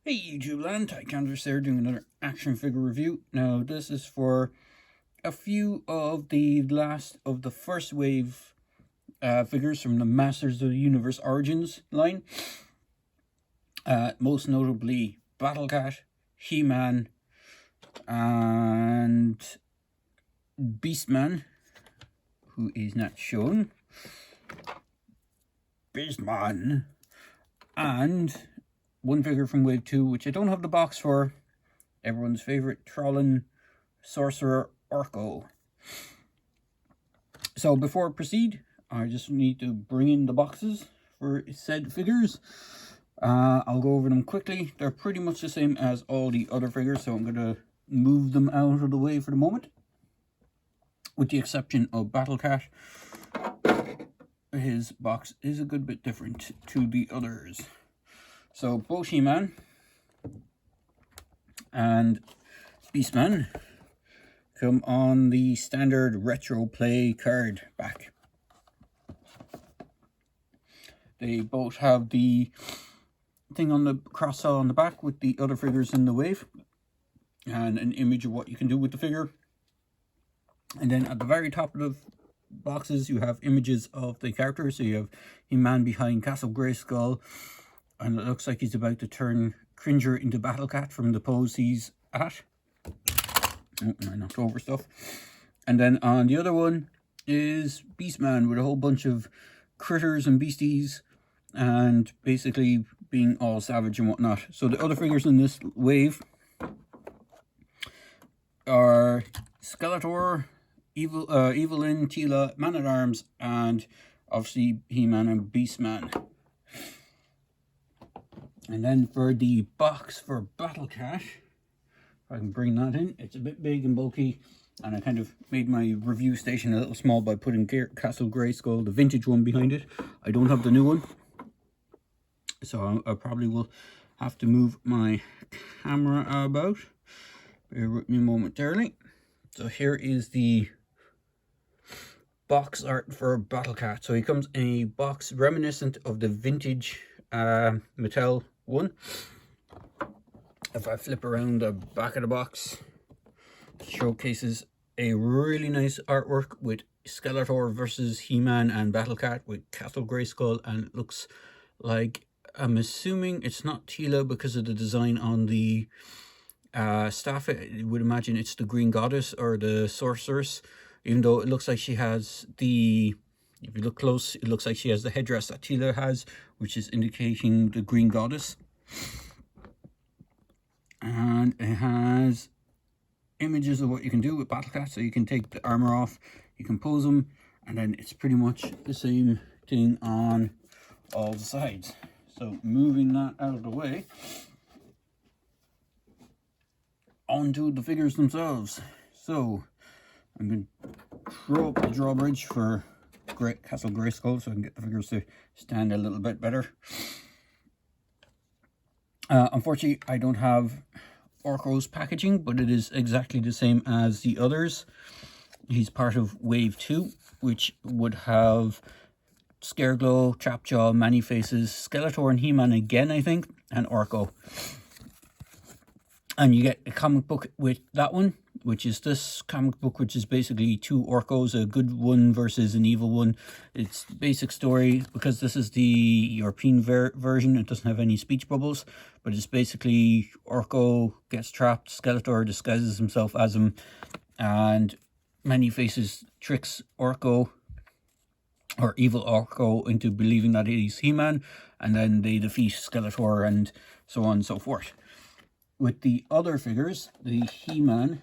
Hey YouTube land, Tycanvas there doing another action figure review. Now this is for a few of the last of the first wave figures from the Masters of the Universe Origins line. Most notably Battlecat, He-Man, and Beastman, who is not shown. Beastman, and one figure from Wave 2, which I don't have the box for, everyone's favourite Trollin Sorcerer Orko. So before I proceed, I just need to bring in the boxes for said figures. I'll go over them quickly. They're pretty much the same as all the other figures, so I'm going to move them out of the way for the moment. With the exception of Battlecat, his box is a good bit different to the others. So both He-Man and Beastman come on the standard retro play card back. They both have the thing on the cross-sell on the back with the other figures in the wave and an image of what you can do with the figure. And then at the very top of the boxes you have images of the characters. So you have He-Man behind Castle Grayskull, and it looks like he's about to turn Cringer into Battlecat from the pose he's at. Oh, I knocked over stuff. And then on the other one is Beastman with a whole bunch of critters and beasties and basically being all savage and whatnot. So the other figures in this wave are Skeletor, Evelyn, Teela, Man-at-Arms, and obviously He-Man and Beastman. And then for the box for Battlecat, if I can bring that in, it's a bit big and bulky, and I kind of made my review station a little small by putting Castle Grayskull, the vintage one, behind it. I don't have the new one, so I probably will have to move my camera about. Bear with me momentarily. So here is the box art for Battlecat. So he comes in a box reminiscent of the vintage Mattel one. If I flip around the back of the box, it showcases a really nice artwork with Skeletor versus He-Man and Battlecat with Castle Grayskull, and it looks like, I'm assuming it's not Teela because of the design on the staff. I would imagine it's the Green Goddess or the Sorceress, even though it looks like she has the, if you look close, it looks like she has the headdress that Teela has, which is indicating the Green Goddess. And it has images of what you can do with Battlecat. So you can take the armor off, you can pose them, and then it's pretty much the same thing on all the sides. So moving that out of the way, onto the figures themselves. So I'm going to throw up the drawbridge for Castle Grayskull so I can get the figures to stand a little bit better. Unfortunately, I don't have Orko's packaging, but it is exactly the same as the others. He's part of Wave 2, which would have Scareglow, Trapjaw, Many-Faces, Skeletor and He-Man again, I think, and Orko. And you get a comic book with that one, which is this comic book, which is basically two Orkos, a good one versus an evil one. It's the basic story, because this is the European version, it doesn't have any speech bubbles, but it's basically Orko gets trapped, Skeletor disguises himself as him, and Many-Faces tricks Orko, or evil Orko, into believing that he's He-Man, and then they defeat Skeletor and so on and so forth. With the other figures, the He-Man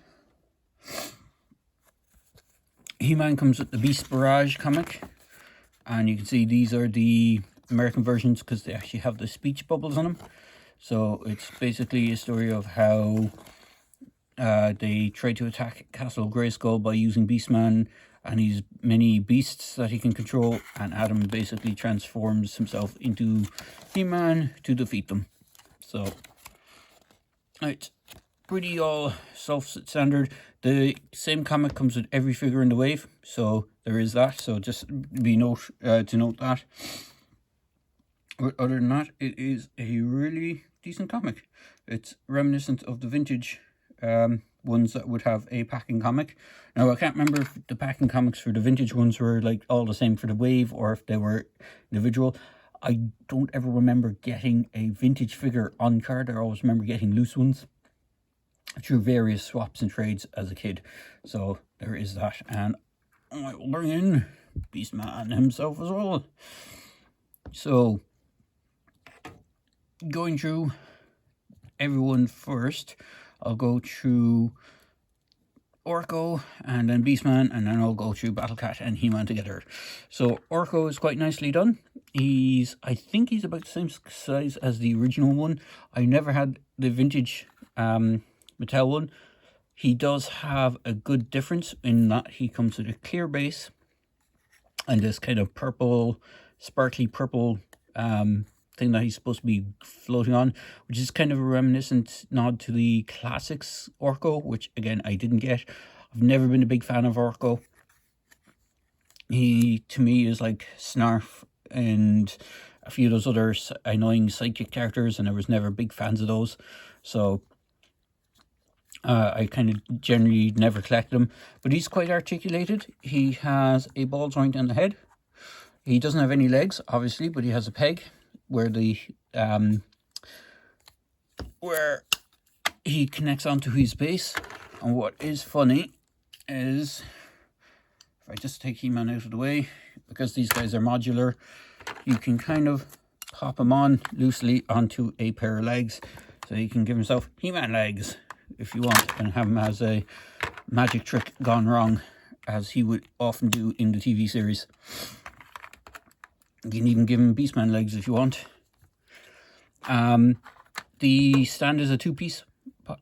comes with the Beast Barrage comic, and you can see these are the American versions because they actually have the speech bubbles on them. So it's basically a story of how they try to attack Castle Grayskull by using Beastman and his many beasts that he can control, and Adam basically transforms himself into He-Man to defeat them. So it's pretty all self-standard. The same comic comes with every figure in the wave, so there is that. So just to note that. But other than that, it is a really decent comic. It's reminiscent of the vintage ones that would have a packing comic. Now, I can't remember if the packing comics for the vintage ones were like all the same for the wave or if they were individual. I don't ever remember getting a vintage figure on card. I always remember getting loose ones through various swaps and trades as a kid. So there is that. And I will bring in Beastman himself as well. So, going through everyone first, I'll go through Orko and then Beastman, and then I'll go through Battlecat and He-Man together. So Orko is quite nicely done. I think he's about the same size as the original one. I never had the vintage Mattel one. He does have a good difference in that he comes with a clear base and this kind of purple, sparkly purple thing that he's supposed to be floating on, which is kind of a reminiscent nod to the classics Orko, which again I didn't get. I've never been a big fan of Orko. He to me is like Snarf and a few of those other annoying sidekick characters, and I was never big fans of those, so I kind of generally never collected him. But he's quite articulated. He has a ball joint on the head. He doesn't have any legs, obviously, but he has a peg where where he connects onto his base. And what is funny is, if I just take He-Man out of the way, because these guys are modular, you can kind of pop him on loosely onto a pair of legs, so he can give himself He-Man legs if you want, and have him as a magic trick gone wrong, as he would often do in the TV series. You can even give him Beastman legs if you want. The stand is a two-piece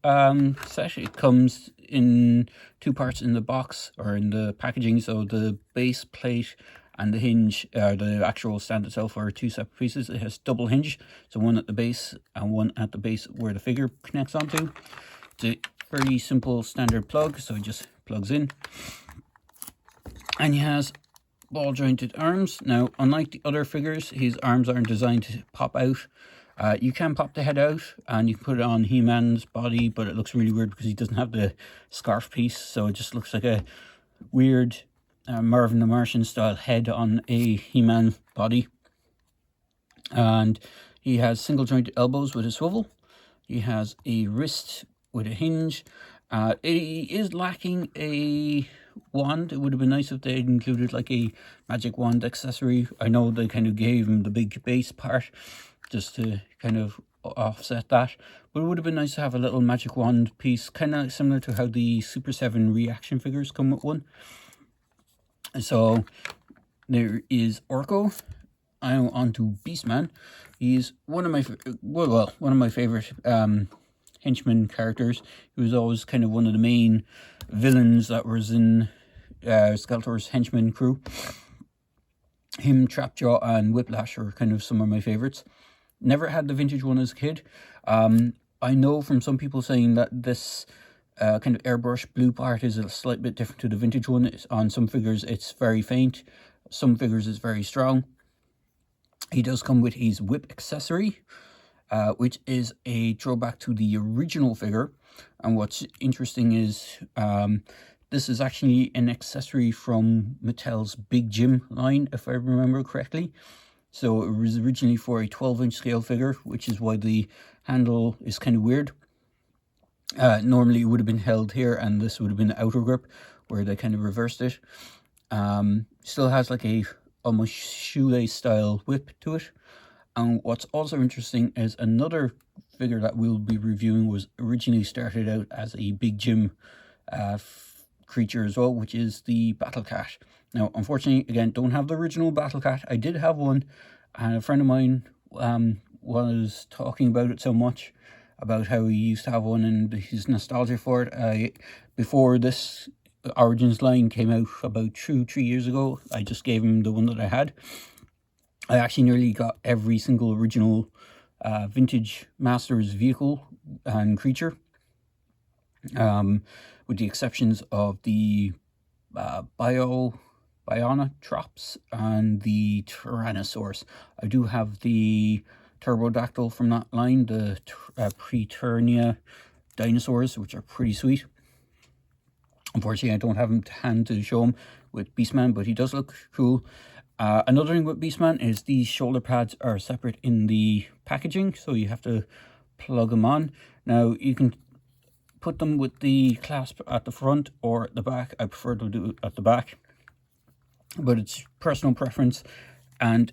set. It comes in two parts in the box or in the packaging. So the base plate and the hinge, the actual stand itself, are two separate pieces. It has double hinge, so one at the base and one at the base where the figure connects onto. It's a very simple standard plug, so it just plugs in. And he has ball jointed arms. Now, unlike the other figures, his arms aren't designed to pop out. You can pop the head out and you can put it on He-Man's body, but it looks really weird because he doesn't have the scarf piece, so it just looks like a weird Marvin the Martian style head on a He-Man body. And he has single jointed elbows with a swivel. He has a wrist with a hinge. He is lacking a wand. It would have been nice if they had included like a magic wand accessory. I know they kind of gave him the big base part just to kind of offset that, but it would have been nice to have a little magic wand piece, kind of similar to how the Super 7 reaction figures come with one. So there is Orko. I'm on to Beastman. He's one of my favorite henchman characters. He was always kind of one of the main villains that was in Skeletor's henchman crew. Him, Trapjaw, and Whiplash are kind of some of my favorites. Never had the vintage one as a kid. I know from some people saying that this kind of airbrush blue part is a slight bit different to the vintage one. On some figures it's very faint, some figures it's very strong. He does come with his whip accessory, which is a throwback to the original figure. And what's interesting is this is actually an accessory from Mattel's Big Jim line, if I remember correctly. So it was originally for a 12-inch scale figure, which is why the handle is kind of weird. Normally it would have been held here, and this would have been the outer grip, where they kind of reversed it. Still has like a almost shoelace style whip to it. And what's also interesting is another figure that we'll be reviewing was originally started out as a Big Jim creature as well, which is the battlecat. Now, unfortunately, again, don't have the original battlecat. I did have one, and a friend of mine was talking about it so much, about how he used to have one and his nostalgia for it. Before this Origins line came out about 3 years ago, I just gave him the one that I had. I actually nearly got every single original vintage Masters vehicle and creature, with the exceptions of the Bio Bionotrops and the Tyrannosaurus. I do have the Turbodactyl from that line, the Preternia dinosaurs, which are pretty sweet. Unfortunately, I don't have him to hand to show him with Beastman, but he does look cool. Another thing with Beastman is these shoulder pads are separate in the packaging, so you have to plug them on. Now, you can put them with the clasp at the front or at the back. I prefer to do it at the back, but it's personal preference. And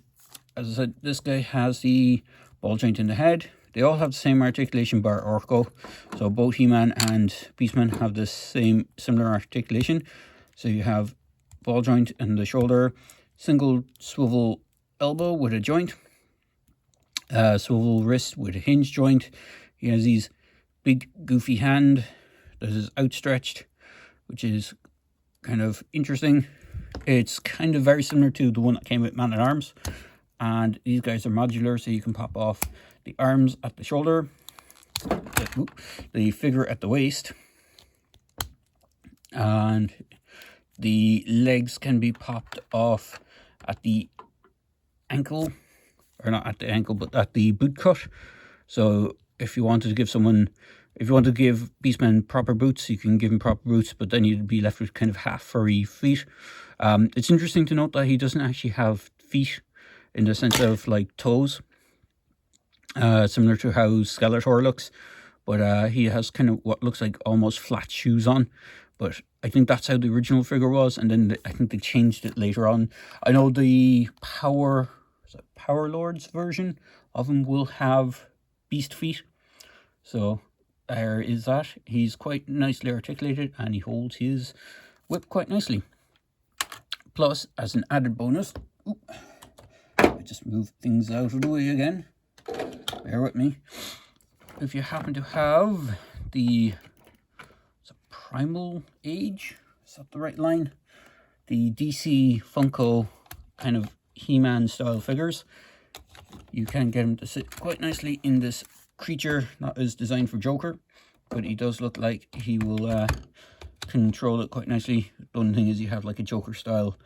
as I said, this guy has the ball joint in the head. They all have the same articulation bar Orko, so both He-Man and Beastman have the same similar articulation. So you have ball joint in the shoulder, single swivel elbow with a joint, swivel wrist with a hinge joint. He has these big goofy hand that is outstretched, which is kind of interesting. It's kind of very similar to the one that came with Man-at-Arms, and these guys are modular, so you can pop off the arms at the shoulder, the figure at the waist, and the legs can be popped off at the ankle, or not at the ankle, but at the boot cut. So if you wanted to give someone, if you want to give Beastman proper boots, you can give him proper boots, but then you'd be left with kind of half furry feet. It's interesting to note that he doesn't actually have feet in the sense of like toes, similar to how Skeletor looks, but he has kind of what looks like almost flat shoes on. But I think that's how the original figure was, and then I think they changed it later on. I know the Power Lords version of him will have beast feet, so there is that. He's quite nicely articulated, and he holds his whip quite nicely. Plus, as an added bonus, I just move things out of the way again. Bear with me. If you happen to have the Primal Age, is that the right line? The DC Funko kind of He-Man style figures, you can get him to sit quite nicely in this creature that is designed for Joker, but he does look like he will control it quite nicely. The only thing is you have like a Joker style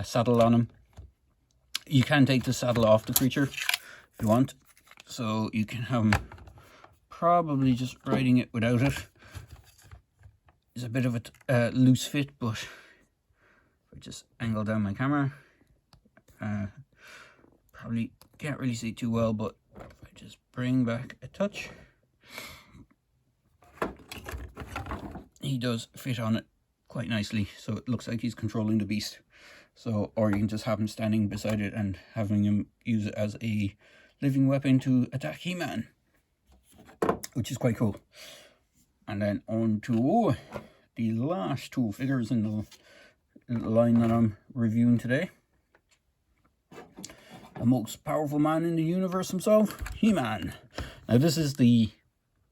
saddle on him. You can take the saddle off the creature if you want, so you can have him probably just riding it without it. It's a bit of a loose fit, but if I just angle down my camera, probably can't really see too well, but if I just bring back a touch, he does fit on it quite nicely, so it looks like he's controlling the beast. So, or you can just have him standing beside it and having him use it as a living weapon to attack He-Man, which is quite cool. And then on to the last two figures in the line that I'm reviewing today. The most powerful man in the universe himself, He-Man. Now this is the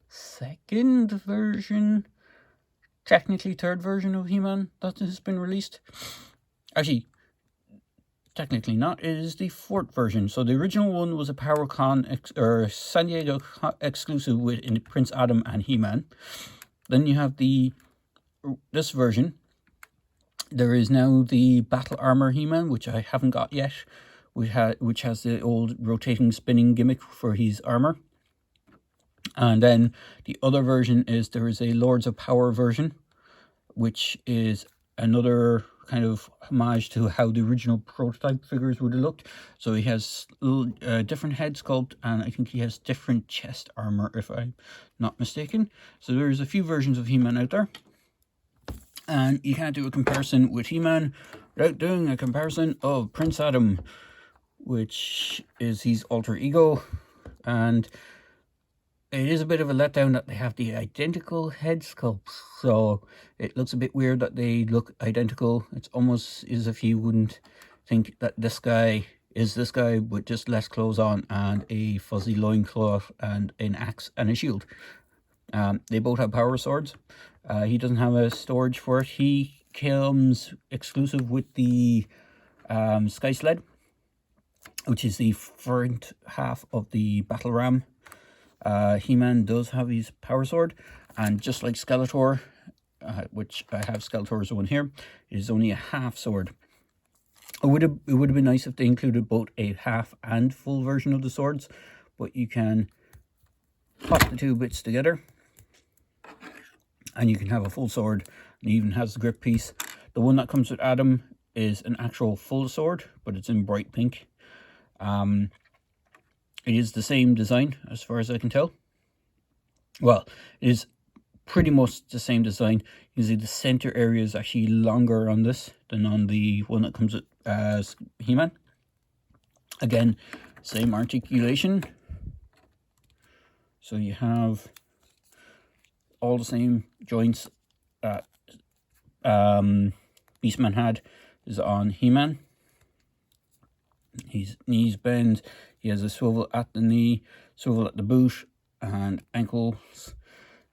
second version, technically third version of He-Man that has been released. Actually, technically not. It is the fourth version. So the original one was a PowerCon or San Diego exclusive with Prince Adam and He-Man. Then you have this version. There is now the Battle Armor He-Man, which I haven't got yet, which has the old rotating spinning gimmick for his armor. And then the other version is there is a Lords of Power version, which is another kind of homage to how the original prototype figures would have looked. So he has different head sculpt, and I think he has different chest armor, if I'm not mistaken. So there's a few versions of He-Man out there, and you can't do a comparison with He-Man without doing a comparison of Prince Adam, which is his alter ego. And it is a bit of a letdown that they have the identical head sculpts, so it looks a bit weird that they look identical. It's almost as if you wouldn't think that this guy is this guy with just less clothes on and a fuzzy loincloth and an axe and a shield. They both have power swords. He doesn't have a storage for it. He comes exclusive with the Sky Sled, which is the front half of the battle ram. He-Man does have his power sword, and just like Skeletor, which I have Skeletor's one here, it is only a half sword. It would have been nice if they included both a half and full version of the swords, but you can pop the two bits together and you can have a full sword. It even has the grip piece. The one that comes with Adam is an actual full sword, but it's in bright pink. It is the same design as far as I can tell. Well, it is pretty much the same design. You see the center area is actually longer on this than on the one that comes with He-Man. Again, same articulation. So you have all the same joints that Beastman had is on He-Man. His knees bend. He has a swivel at the knee, swivel at the boot and ankles.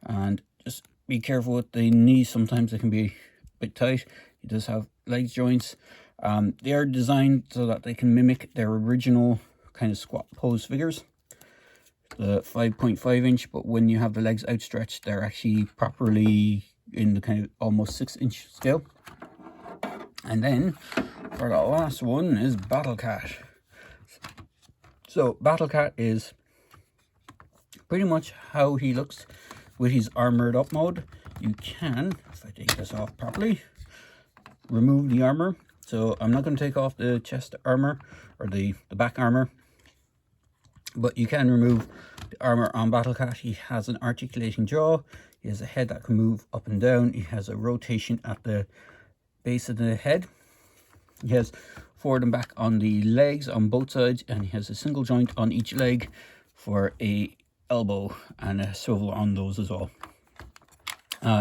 And just be careful with the knees. Sometimes they can be a bit tight. He does have leg joints. They are designed so that they can mimic their original kind of squat pose figures, the 5.5 inch, but when you have the legs outstretched, they're actually properly in the kind of almost 6-inch scale. And then for the last one is Battlecat. So Battlecat is pretty much how he looks with his armored up mode. You can, if I take this off properly, remove the armor. So I'm not going to take off the chest armor or the back armor, but you can remove the armor on Battlecat. He has an articulating jaw. He has a head that can move up and down. He has a rotation at the base of the head. He has forward and back on the legs on both sides, and he has a single joint on each leg for a elbow and a swivel on those as well.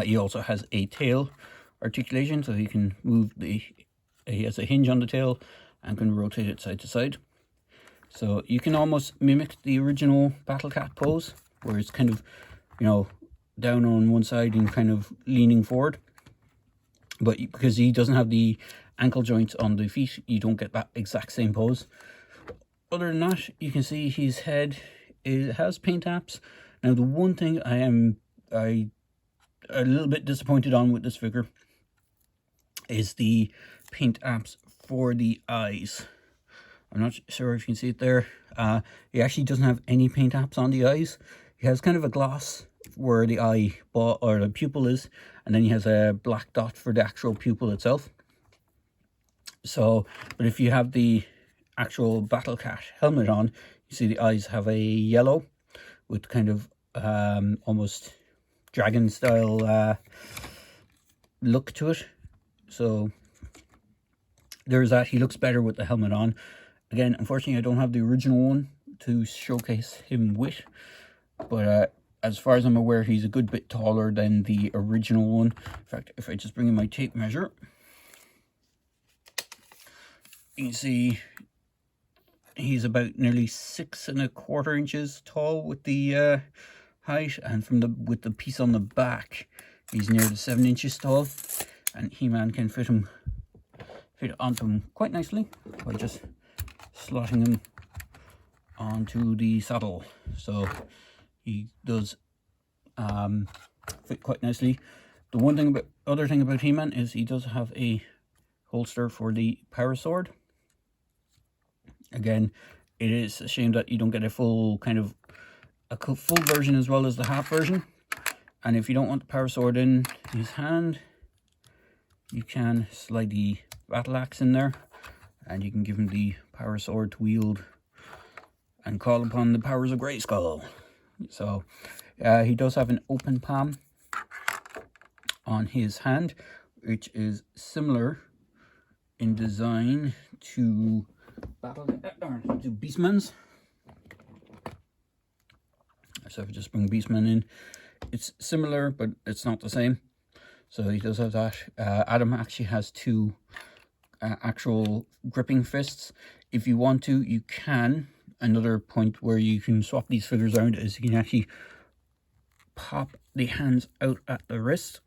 He also has a tail articulation, so he can move he has a hinge on the tail and can rotate it side to side. So you can almost mimic the original Battlecat pose, where it's kind of, you know, down on one side and kind of leaning forward. But because he doesn't have the ankle joints on the feet, you don't get that exact same pose. Other than that, you can see his head has paint apps. Now, the one thing I am a little bit disappointed on with this figure is the paint apps for the eyes. I'm not sure if you can see it there. He actually doesn't have any paint apps on the eyes. He has kind of a gloss where the eye or the pupil is, and then he has a black dot for the actual pupil itself. So, but if you have the actual Battlecat helmet on, you see the eyes have a yellow with kind of almost dragon style look to it. So there's that. He looks better with the helmet on. Again, unfortunately, I don't have the original one to showcase him with, but as far as I'm aware, he's a good bit taller than the original one. In fact, if I just bring in my tape measure, you can see he's about nearly 6¼ inches tall with the height, and with the piece on the back, he's near the 7 inches tall. And He-Man can fit it onto him quite nicely by just slotting him onto the saddle. So he does fit quite nicely. The other thing about He-Man is he does have a holster for the power sword. Again, it is a shame that you don't get a full version as well as the half version. And if you don't want the power sword in his hand, you can slide the battle axe in there, and you can give him the power sword to wield and call upon the powers of Grayskull. So he does have an open palm on his hand, which is similar in design to Beastman's. So if I just bring Beastman in, it's similar, but it's not the same. So he does have that. Adam actually has two actual gripping fists. If you want to, you can. Another point where you can swap these figures around is you can actually pop the hands out at the wrist,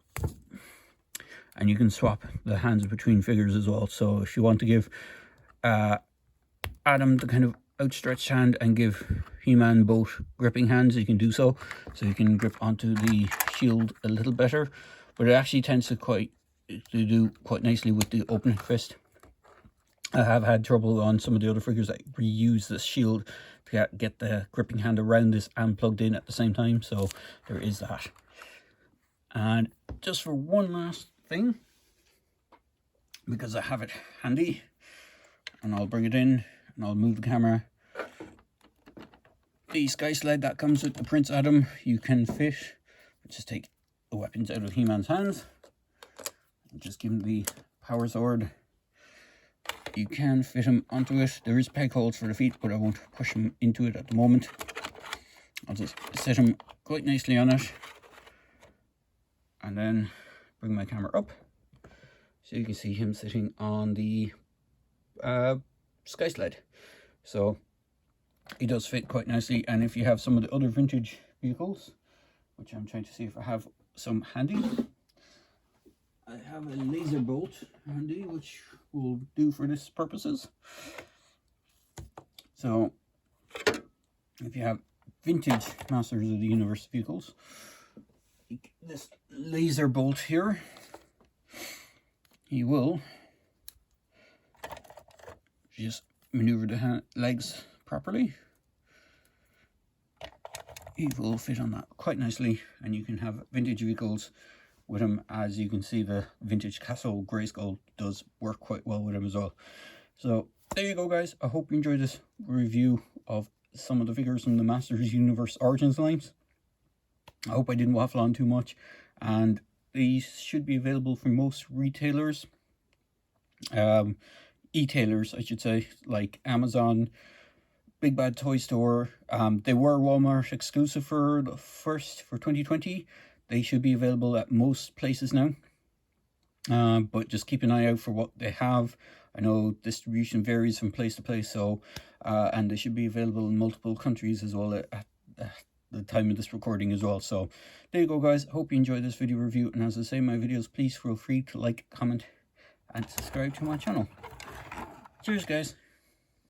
and you can swap the hands between figures as well. So if you want to give Adam the kind of outstretched hand and give He-Man both gripping hands, you can do so. So you can grip onto the shield a little better, but it actually tends to do quite nicely with the open fist. I have had trouble on some of the other figures that reuse this shield to get the gripping hand around this and plugged in at the same time, so there is that. And just for one last thing, because I have it handy, and I'll bring it in and I'll move the camera. The Sky Sled that comes with the Prince Adam, you can fit, just take the weapons out of He-Man's hands and just give him the power sword. You can fit him onto it. There is peg holes for the feet, but I won't push him into it at the moment. I'll just set him quite nicely on it and then bring my camera up so you can see him sitting on the Sky Sled. So he does fit quite nicely, and if you have some of the other vintage vehicles, which I'm trying to see if I have some handy, I have a laser bolt handy which will do for this purposes. So if you have vintage Masters of the Universe vehicles, this laser bolt here, he will just maneuver the legs properly. He will fit on that quite nicely, and you can have vintage vehicles with him. As you can see, the vintage Castle Grayskull does work quite well with him as well. So there you go, guys. I hope you enjoyed this review of some of the figures from the Masters Universe Origins lines. I hope I didn't waffle on too much, and these should be available from most retailers, e-tailers I should say, like Amazon, Big Bad Toy Store. They were Walmart exclusive for 2020. They should be available at most places now, but just keep an eye out for what they have. I know distribution varies from place to place, so and they should be available in multiple countries as well at the time of this recording as well. So there you go, guys. Hope you enjoyed this video review, and as I say in my videos, please feel free to like, comment and subscribe to my channel. Cheers, guys.